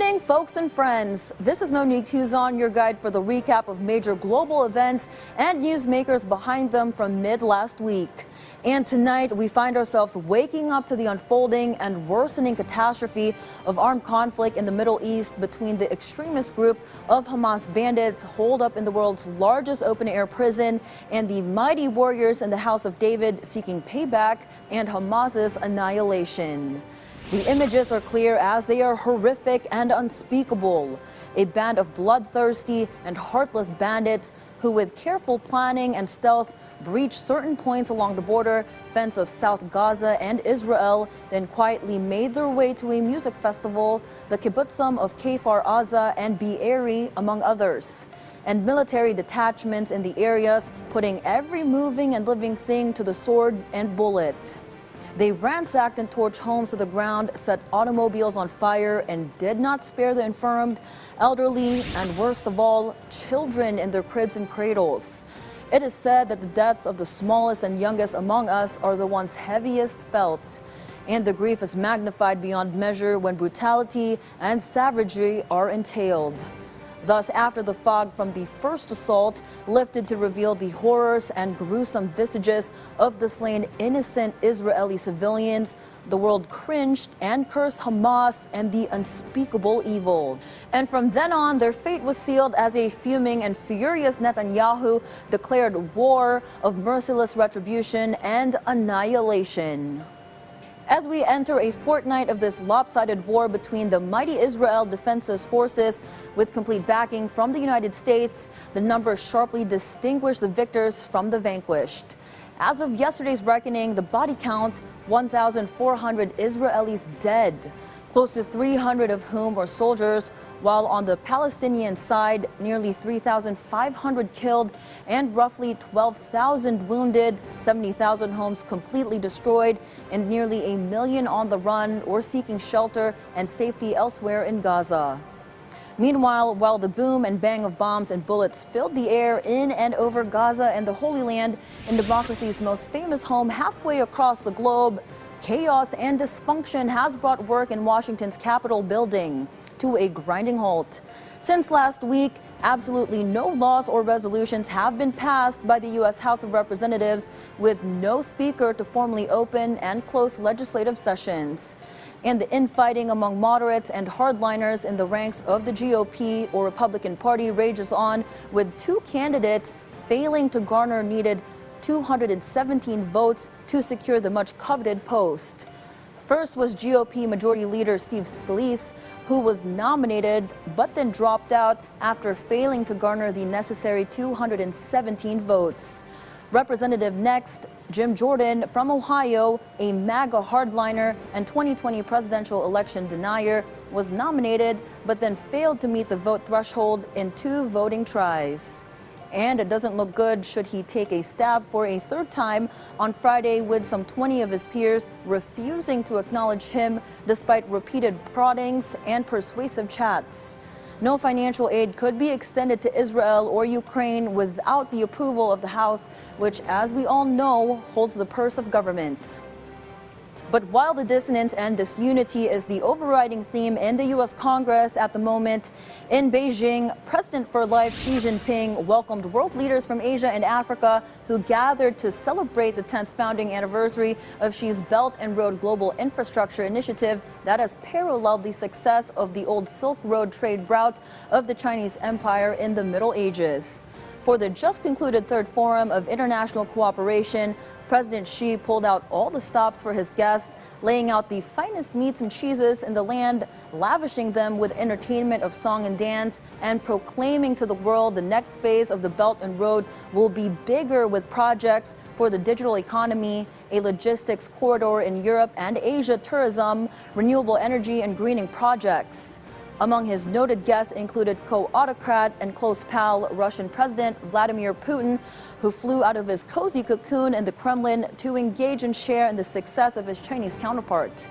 evening, folks and friends. This is Monique Tuzon, your guide for the recap of major global events and newsmakers behind them from mid-last week. And tonight, we find ourselves waking up to the unfolding and worsening catastrophe of armed conflict in the Middle East between the extremist group of Hamas bandits holed up in the world's largest open-air prison and the mighty warriors in the House of David seeking payback and Hamas's annihilation. The images are clear as they are horrific and unspeakable. A band of bloodthirsty and heartless bandits who, with careful planning and stealth, breached certain points along the border fence of South Gaza and Israel, then quietly made their way to a music festival, the kibbutzim of Kfar Aza and Be'eri, among others, and military detachments in the areas, putting every moving and living thing to the sword and bullet. They ransacked and torched homes to the ground, set automobiles on fire, and did not spare the infirmed, elderly, and worst of all, children in their cribs and cradles. It is said that the deaths of the smallest and youngest among us are the ones heaviest felt. And the grief is magnified beyond measure when brutality and savagery are entailed. Thus, after the fog from the first assault lifted to reveal the horrors and gruesome visages of the slain innocent Israeli civilians, the world cringed and cursed Hamas and the unspeakable evil. And from then on, their fate was sealed as a fuming and furious Netanyahu declared war of merciless retribution and annihilation. As we enter a fortnight of this lopsided war between the mighty Israel Defense Forces with complete backing from the United States, the numbers sharply distinguish the victors from the vanquished. As of yesterday's reckoning, the body count, 1,400 Israelis dead, close to 300 of whom were soldiers, while on the Palestinian side, nearly 3,500 killed and roughly 12,000 wounded, 70,000 homes completely destroyed, and nearly 1 million on the run or seeking shelter and safety elsewhere in Gaza. Meanwhile, while the boom and bang of bombs and bullets filled the air in and over Gaza and the Holy Land, in democracy's most famous home halfway across the globe, chaos and dysfunction has brought work in Washington's Capitol building to a grinding halt. Since last week, absolutely no laws or resolutions have been passed by the U.S. House of Representatives, with no speaker to formally open and close legislative sessions. And the infighting among moderates and hardliners in the ranks of the GOP or Republican Party rages on, with two candidates failing to garner needed 217 votes to secure the much coveted post. First was GOP Majority Leader Steve Scalise, who was nominated but then dropped out after failing to garner the necessary 217 votes. Representative next, Jim Jordan from Ohio, a MAGA hardliner and 2020 presidential election denier, was nominated but then failed to meet the vote threshold in 2 voting tries. And it doesn't look good should he take a stab for a third time on Friday, with some 20 of his peers refusing to acknowledge him despite repeated proddings and persuasive chats. No financial aid could be extended to Israel or Ukraine without the approval of the House, which, as we all know, holds the purse of government. But while the dissonance and disunity is the overriding theme in the U.S. Congress at the moment, in Beijing, President for Life Xi Jinping welcomed world leaders from Asia and Africa who gathered to celebrate the 10th founding anniversary of Xi's Belt and Road Global Infrastructure Initiative that has paralleled the success of the old Silk Road trade route of the Chinese Empire in the Middle Ages. For the just concluded Third Forum of International Cooperation, President Xi pulled out all the stops for his guests, laying out the finest meats and cheeses in the land, lavishing them with entertainment of song and dance, and proclaiming to the world the next phase of the Belt and Road will be bigger, with projects for the digital economy, a logistics corridor in Europe and Asia, tourism, renewable energy, and greening projects. Among his noted guests included co-autocrat and close pal Russian President Vladimir Putin, who flew out of his cozy cocoon in the Kremlin to engage and share in the success of his Chinese counterpart.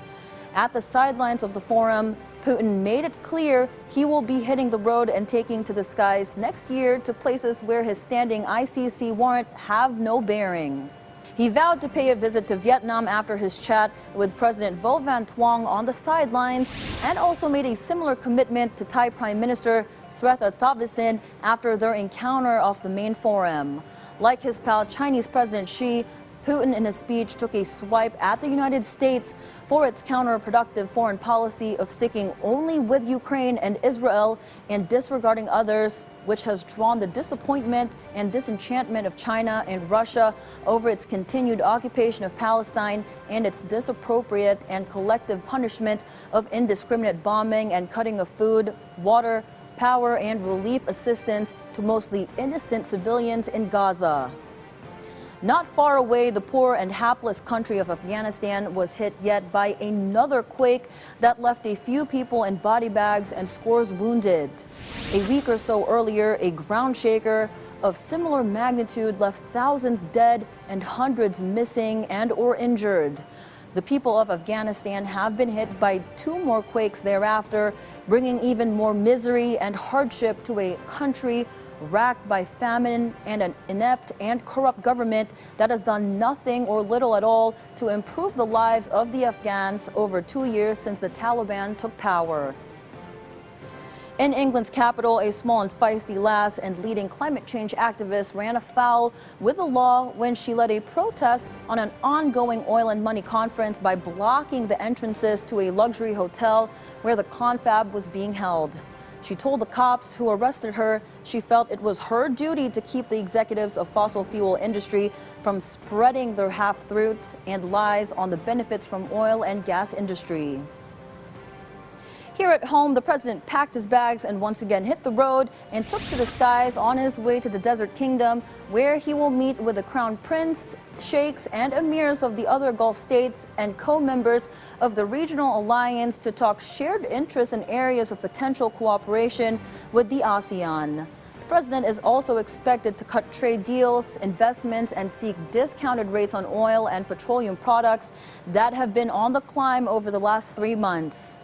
At the sidelines of the forum, Putin made it clear he will be hitting the road and taking to the skies next year to places where his standing ICC warrant have no bearing. He vowed to pay a visit to Vietnam after his chat with President Vo Van Thuong on the sidelines, and also made a similar commitment to Thai Prime Minister Srettha Thavisin after their encounter off the main forum. Like his pal Chinese President Xi, Putin in his speech took a swipe at the United States for its counterproductive foreign policy of sticking only with Ukraine and Israel and disregarding others, which has drawn the disappointment and disenchantment of China and Russia over its continued occupation of Palestine and its disappropriate and collective punishment of indiscriminate bombing and cutting of food, water, power, and relief assistance to mostly innocent civilians in Gaza. Not far away, the poor and hapless country of Afghanistan was hit yet by another quake that left a few people in body bags and scores wounded. A week or so earlier, a ground shaker of similar magnitude left thousands dead and hundreds missing and or injured. The people of Afghanistan have been hit by 2 more quakes thereafter, bringing even more misery and hardship to a country racked by famine and an inept and corrupt government that has done nothing or little at all to improve the lives of the Afghans over 2 years since the Taliban took power. In England's capital, a small and feisty lass and leading climate change activist ran afoul with the law when she led a protest on an ongoing oil and money conference by blocking the entrances to a luxury hotel where the confab was being held. She told the cops who arrested her she felt it was her duty to keep the executives of fossil fuel industry from spreading their half-truths and lies on the benefits from oil and gas industry. Here at home, the president packed his bags and once again hit the road and took to the skies on his way to the Desert Kingdom, where he will meet with the Crown Prince, sheikhs, and emirs of the other Gulf states and co-members of the regional alliance to talk shared interests in areas of potential cooperation with the ASEAN. The president is also expected to cut trade deals, investments, and seek discounted rates on oil and petroleum products that have been on the climb over the last 3 months.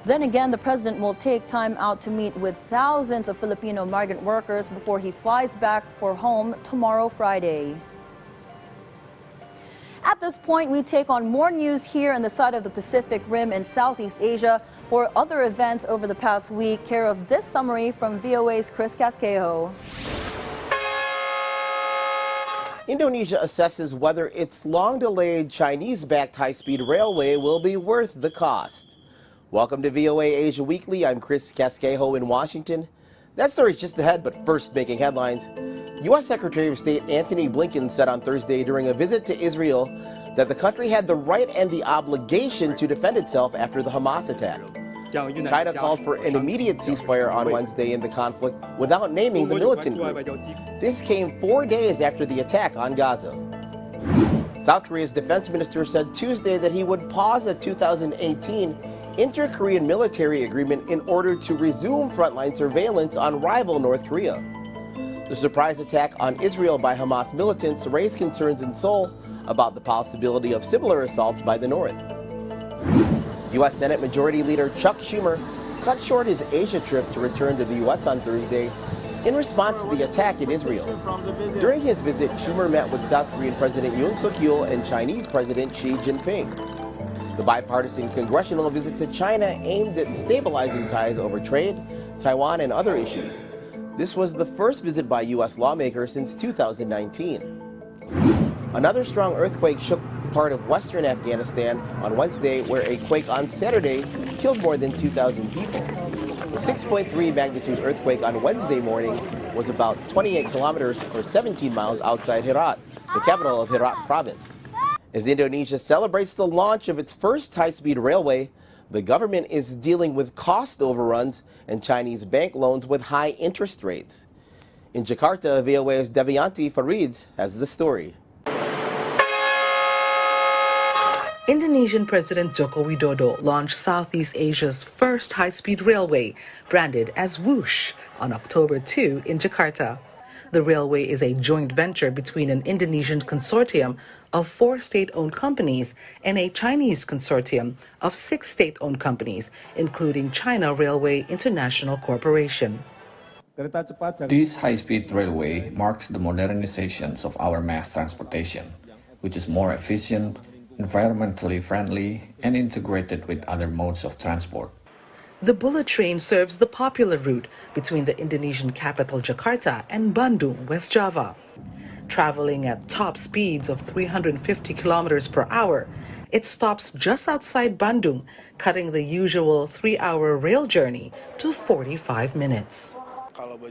Then again, the president will take time out to meet with thousands of Filipino migrant workers before he flies back for home tomorrow, Friday. At this point, we take on more news here on the side of the Pacific Rim in Southeast Asia for other events over the past week. Care of this summary from VOA's Chris Casquejo. Indonesia assesses whether its long-delayed Chinese-backed high-speed railway will be worth the cost. Welcome to VOA Asia Weekly. I'm Chris Casquejo in Washington. That story's just ahead, but first making headlines. U.S. Secretary of State Antony Blinken said on Thursday during a visit to Israel that the country had the right and the obligation to defend itself after the Hamas attack. China called for an immediate ceasefire on Wednesday in the conflict without naming the militant group. This came 4 days after the attack on Gaza. South Korea's defense minister said Tuesday that he would pause a 2018 inter-Korean military agreement in order to resume frontline surveillance on rival North Korea. The surprise attack on Israel by Hamas militants raised concerns in Seoul about the possibility of similar assaults by the North. U.S. Senate Majority Leader Chuck Schumer cut short his Asia trip to return to the U.S. on Thursday in response to the attack in Israel. During his visit, Schumer met with South Korean President Yoon Suk-yeol and Chinese President Xi Jinping. The bipartisan congressional visit to China aimed at stabilizing ties over trade, Taiwan, and other issues. This was the first visit by U.S. lawmakers since 2019. Another strong earthquake shook part of western Afghanistan on Wednesday, where a quake on Saturday killed more than 2,000 people. The 6.3 magnitude earthquake on Wednesday morning was about 28 kilometers or 17 miles outside Herat, the capital of Herat province. As Indonesia celebrates the launch of its first high-speed railway, the government is dealing with cost overruns and Chinese bank loans with high interest rates. In Jakarta, VOA's Devianti Farids has the story. Indonesian President Joko Widodo launched Southeast Asia's first high-speed railway, branded as Whoosh, on October 2 in Jakarta. The railway is a joint venture between an Indonesian consortium of 4 state-owned companies and a Chinese consortium of 6 state-owned companies, including China Railway International Corporation. This high-speed railway marks the modernizations of our mass transportation. which is more efficient, environmentally friendly, and integrated with other modes of transport. The bullet train serves the popular route between the Indonesian capital Jakarta and Bandung, West Java. Traveling at top speeds of 350 kilometers per hour, it stops just outside Bandung, cutting the usual 3-hour rail journey to 45 minutes.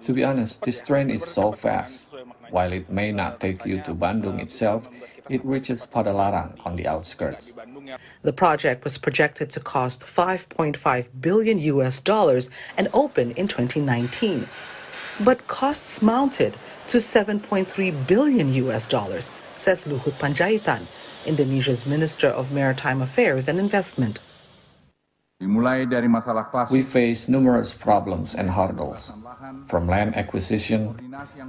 To be honest, this train is so fast. While it may not take you to Bandung itself, it reaches Padalarang on the outskirts. The project was projected to cost $5.5 billion and open in 2019. But costs mounted to $7.3 billion, says Luhut Panjaitan, Indonesia's Minister of Maritime Affairs and Investment. We face numerous problems and hurdles, from land acquisition,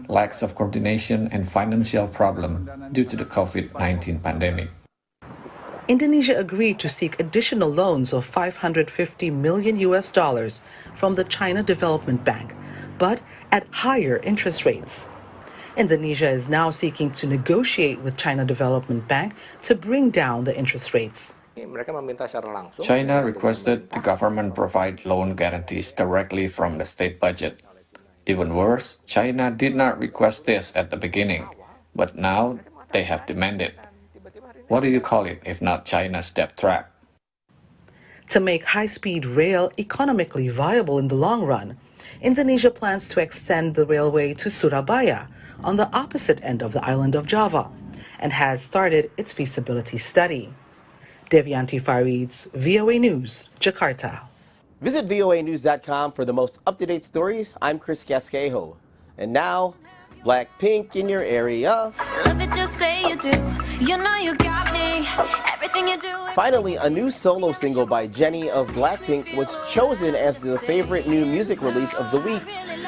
lacks of coordination, and financial problem due to the COVID-19 pandemic. Indonesia agreed to seek additional loans of $550 million from the China Development Bank, but at higher interest rates. Indonesia is now seeking to negotiate with China Development Bank to bring down the interest rates. China requested the government provide loan guarantees directly from the state budget. Even worse, China did not request this at the beginning, but now they have demanded. What do you call it if not China's debt trap? To make high-speed rail economically viable in the long run, Indonesia plans to extend the railway to Surabaya on the opposite end of the island of Java and has started its feasibility study. Devianti Farid's VOA News, Jakarta. Visit voanews.com for the most up-to-date stories. I'm Chris Casquejo. And now, Blackpink in your area. Love it, just say you do. You know you got me. Everything you do. Finally, a new solo single by Jennie of Blackpink was chosen as the favorite new music release of the week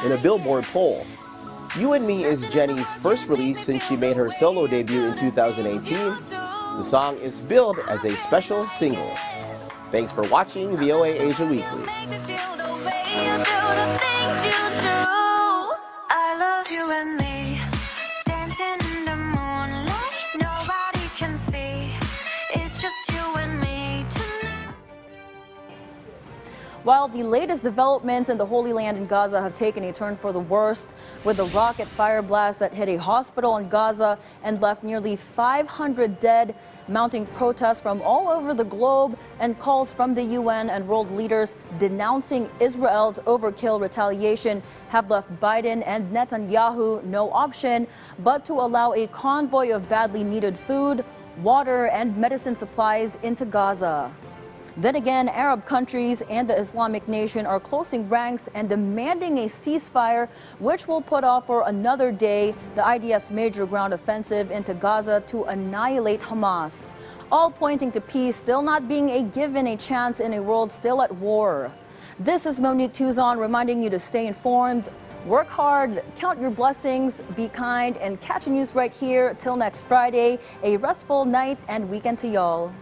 in a Billboard poll. You and Me is Jennie's first release since she made her solo debut in 2018. The song is billed as a special single. Thanks for watching VOA Asia Weekly. I love you and me, dancing in the moonlight. Nobody can see. It's just you and me tonight. While the latest developments in the Holy Land in Gaza have taken a turn for the worst, with the rocket fire blast that hit a hospital in Gaza and left nearly 500 dead, mounting protests from all over the globe and calls from the UN and world leaders denouncing Israel's overkill retaliation have left Biden and Netanyahu no option but to allow a convoy of badly needed food, water, and medicine supplies into Gaza. Then again, Arab countries and the Islamic nation are closing ranks and demanding a ceasefire, which will put off for another day the IDF's major ground offensive into Gaza to annihilate Hamas. All pointing to peace still not being a given a chance in a world still at war. This is Monique Tuzon reminding you to stay informed, work hard, count your blessings, be kind, and catch a news right here. Till next Friday, a restful night and weekend to y'all.